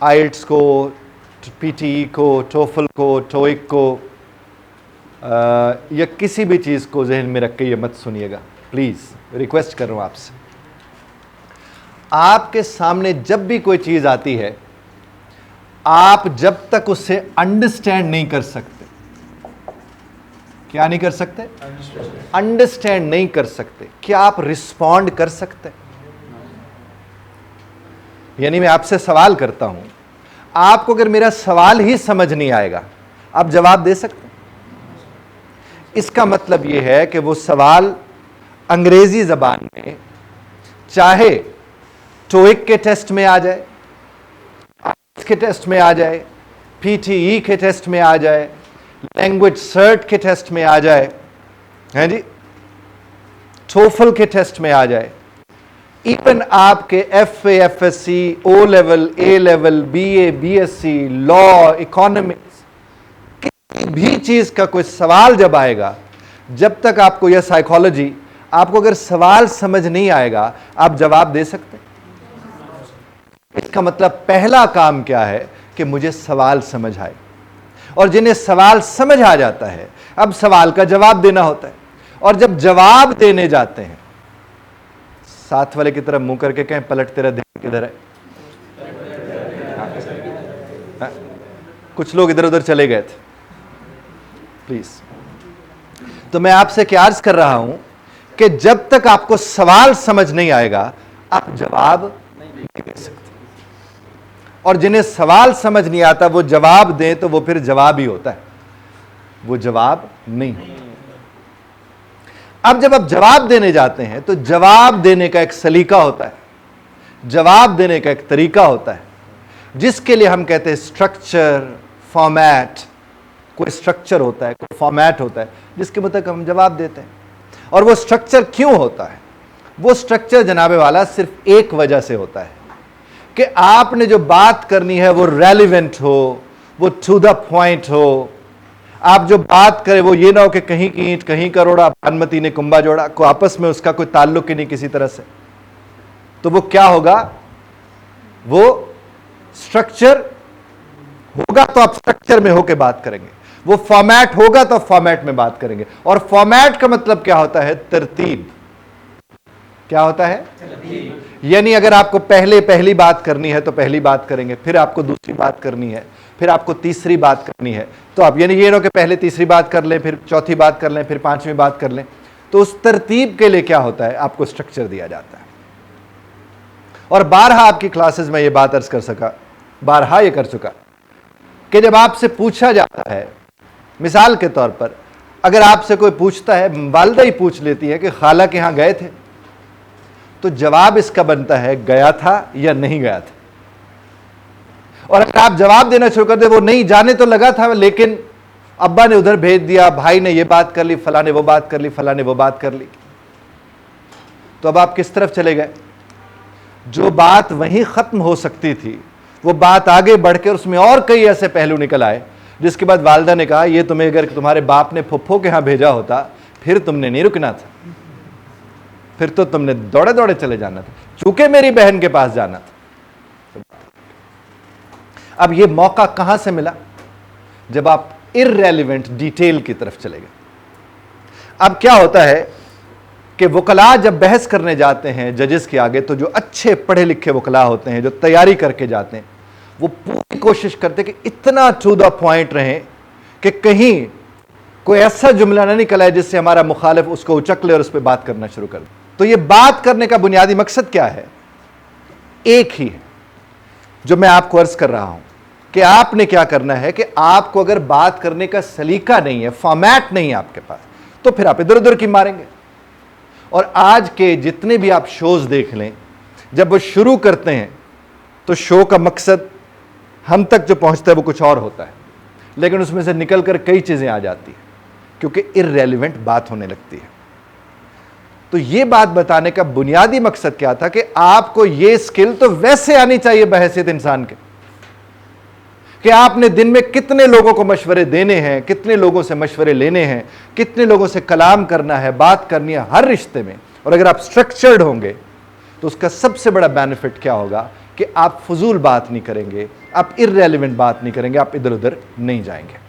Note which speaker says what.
Speaker 1: IELTS को, PTE को, TOEFL को, टोइक को या किसी भी चीज़ को जहन में रख के ये मत सुनिएगा प्लीज़, रिक्वेस्ट कर रहा हूँ आपसे। आपके सामने जब भी कोई चीज़ आती है, आप जब तक उसे अंडरस्टैंड नहीं कर सकते, क्या नहीं कर सकते? अंडरस्टैंड नहीं कर सकते, क्या आप रिस्पॉन्ड कर सकते? यानी मैं आपसे सवाल करता हूं, आपको अगर मेरा सवाल ही समझ नहीं आएगा, आप जवाब दे सकते? इसका मतलब यह है कि वो सवाल अंग्रेजी जबान में चाहे टोइक के टेस्ट में आ जाए, के टेस्ट में आ जाए, पीटीई के टेस्ट में आ जाए, लैंग्वेज सर्ट के टेस्ट में आ जाए, हैं जी, टोफल के टेस्ट में आ जाए, इवन आपके FA, FSc, O level, A level, BA, BSc, law, economics, किसी भी चीज का कोई सवाल जब आएगा, जब तक आपको यह साइकोलॉजी, आपको अगर सवाल समझ नहीं आएगा, आप जवाब दे सकते? इसका मतलब पहला काम क्या है कि मुझे सवाल समझ आए, और जिन्हें सवाल समझ आ जाता है, अब सवाल का जवाब देना होता है। और जब जवाब देने जाते हैं, साथ वाले की तरफ मुंह करके कहें, पलट तेरा ध्यान किधर है? हाँ? कुछ लोग इधर उधर चले गए थे, प्लीज। तो मैं आपसे क्या अर्ज कर रहा हूं कि जब तक आपको सवाल समझ नहीं आएगा, आप जवाब नहीं दे सकते। और जिन्हें सवाल समझ नहीं आता वो जवाब दें तो वो फिर जवाब ही होता है, वो जवाब नहीं होता। अब जब आप जवाब देने जाते हैं तो जवाब देने का एक सलीका होता है, जवाब देने का एक तरीका होता है, जिसके लिए हम कहते हैं स्ट्रक्चर, फॉर्मेट। कोई स्ट्रक्चर होता है, कोई फॉर्मेट होता है जिसके मुताबिक हम जवाब देते हैं। और वो स्ट्रक्चर क्यों होता है? वो स्ट्रक्चर जनाबे वाला सिर्फ एक वजह से होता है कि आपने जो बात करनी है वो रेलिवेंट हो, वो टू द पॉइंट हो। आप जो बात करें वो ये ना हो कि कहीं की ईंट कहीं का रोड़ा, भानुमती ने कुंभा जोड़ा, को आपस में उसका कोई ताल्लुक ही नहीं किसी तरह से। तो वो क्या होगा? वो स्ट्रक्चर होगा तो आप स्ट्रक्चर में होकर बात करेंगे, वो फॉर्मेट होगा तो फॉर्मेट में बात करेंगे। और फॉर्मेट का मतलब क्या होता है? तरतीब। क्या होता है? यानी अगर आपको पहली बात करनी है तो पहली बात करेंगे, फिर आपको दूसरी बात करनी है, फिर आपको तीसरी बात करनी है, तो आप यानी ये ना कि पहले तीसरी बात कर लें, फिर चौथी बात कर लें, फिर पांचवी बात कर लें। तो उस तरतीब के लिए क्या होता है? आपको स्ट्रक्चर दिया जाता है। और बारहा आपकी क्लासेस में ये बात अर्ज कर सका, बारहा ये कर चुका कि जब आपसे पूछा जाता है, मिसाल के तौर पर अगर आपसे कोई पूछता है, वालिदा ही पूछ लेती है कि खाला के यहां गए थे, तो जवाब इसका बनता है गया था या नहीं गया था। और अगर आप जवाब देना शुरू कर दे, वो नहीं, जाने तो लगा था लेकिन अब्बा ने उधर भेज दिया, भाई ने ये बात कर ली, फला ने वो बात कर ली, फला ने वो बात कर ली, तो अब आप किस तरफ चले गए? जो बात वहीं खत्म हो सकती थी वो बात आगे बढ़ के उसमें और कई ऐसे पहलू निकल आए, जिसके बाद वालिदा ने कहा ये तुम्हें अगर तुम्हारे बाप ने फुफ्फो के यहां भेजा होता फिर तुमने नहीं रुकना था, फिर तो तुमने दौड़े दौड़े चले जाना था, चूंकि मेरी बहन के पास जाना था। अब ये मौका कहां से मिला? जब आप इररेलेवेंट डिटेल की तरफ चले गए। अब क्या होता है कि वकला जब बहस करने जाते हैं जजेस के आगे, तो जो अच्छे पढ़े लिखे वकला होते हैं, जो तैयारी करके जाते हैं, वो पूरी कोशिश करते हैं कि इतना टू द पॉइंट रहे कि कहीं कोई ऐसा जुमला ना निकला है जिससे हमारा मुखालिफ उसको उचक ले और उस पर बात करना शुरू कर दे। तो ये बात करने का बुनियादी मकसद क्या है? एक ही है जो मैं आपको अर्ज कर रहा हूं कि आपने क्या करना है कि आपको अगर बात करने का सलीका नहीं है, फॉर्मेट नहीं है आपके पास, तो फिर आप इधर उधर की मारेंगे। और आज के जितने भी आप शोज देख लें, जब वो शुरू करते हैं तो शो का मकसद हम तक जो पहुंचता है वो कुछ और होता है, लेकिन उसमें से निकलकर कई चीजें आ जाती हैं क्योंकि इररेलेवेंट बात होने लगती है। तो ये बात बताने का बुनियादी मकसद क्या था कि आपको ये स्किल तो वैसे आनी चाहिए बहैसियत इंसान के कि आपने दिन में कितने लोगों को मशवरे देने हैं, कितने लोगों से मशवरे लेने हैं, कितने लोगों से कलाम करना है, बात करनी है हर रिश्ते में। और अगर आप स्ट्रक्चर्ड होंगे तो उसका सबसे बड़ा बेनिफिट क्या होगा कि आप फजूल बात नहीं करेंगे, आप इर्रेलेवेंट बात नहीं करेंगे, आप इधर उधर नहीं जाएंगे।